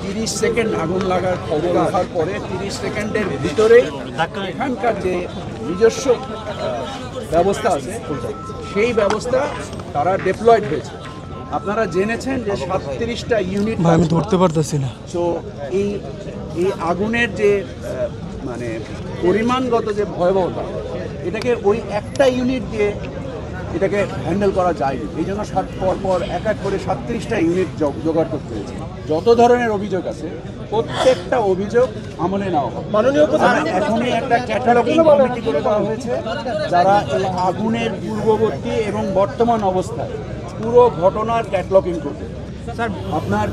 30 second আগুন লাগার খবর আসার পরে 30 সেকেন্ডের ভিতরেই এখানকার যে নিজস্ব ব্যবস্থা আছে সেই ব্যবস্থা তারা ডেপ্লয়েড হয়েছে। আপনারা জেনেছেন যে 37টা ইউনিট, আমি ধরতে পারতেছি না। সো এই আগুনের যে মানে পরিমাণগত যে ভয়াবহতা, এটাকে ওই একটা ইউনিট দিয়ে এটাকে হ্যান্ডেল করা যায়নি। এই জন্য পর এক এক করে 37টা ইউনিট জোগাড় করতে হয়েছে। যত ধরনের অভিযোগ আছে প্রত্যেকটা অভিযোগ আমলে নেওয়া হবে। এখনই একটা ক্যাটালগিং কমিটি করে দেওয়া হয়েছে, যারা এই আগুনের পূর্ববর্তী এবং বর্তমান অবস্থায় পুরো ঘটনার ক্যাটালগিং করবে। আপনার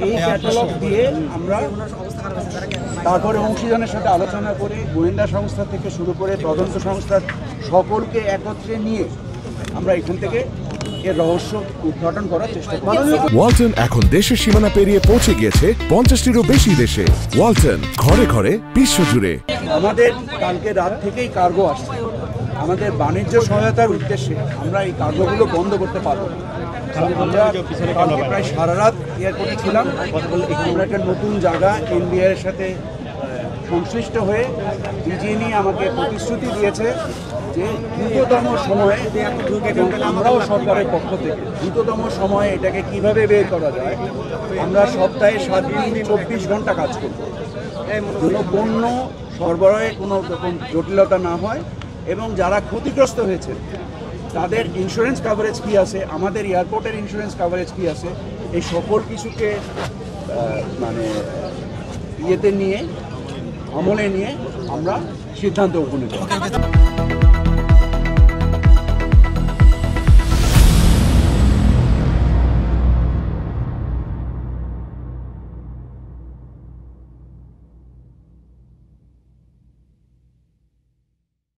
এই ক্যাটালগ দিয়ে আমরা তারপরে অংশীদারের সাথে আলোচনা করে গোয়েন্দা সংস্থা থেকে শুরু করে তদন্ত সংস্থার সকলকে একত্রে নিয়ে আমরা এখান থেকে এর রহস্য উদ্ঘাটন করার চেষ্টা করি। ওয়ালটন এখন দেশের সীমানা পেরিয়ে পৌঁছে গিয়েছে 50টিরও বেশি দেশে। ওয়ালটন, ঘরে ঘরে বিশ্বজুড়ে। আমাদের কালকে রাত থেকেই কার্গো আসছে। আমাদের বাণিজ্য সহায়তার উদ্দেশ্যে আমরা এই কার্গোগুলো বন্ধ করতে পারবো না। আমরা প্রায় সারা রাত এয়ারপোর্টে ছিলাম। আমরা একটা নতুন জায়গা এনবিআর সাথে সংশ্লিষ্ট হয়ে ডিজিএনই আমাকে প্রতিশ্রুতি দিয়েছে যে দ্রুততম সময়ে, আমরাও সরকারের পক্ষ থেকে দ্রুততম সময়ে এটাকে কিভাবে বের করা যায়। আমরা সপ্তাহে 7 দিন 24 ঘন্টা কাজ করব, কোনো পণ্য সরবরাহে কোনো রকম জটিলতা না হয় এবং যারা ক্ষতিগ্রস্ত হয়েছে তাদের ইন্স্যুরেন্স কাভারেজ কী আছে, আমাদের এয়ারপোর্টের ইন্স্যুরেন্স কাভারেজ কী আছে, এই সকল কিছুকে মানে ইয়েতে নিয়ে আমলে নিয়ে আমরা সিদ্ধান্ত উপনীত হব।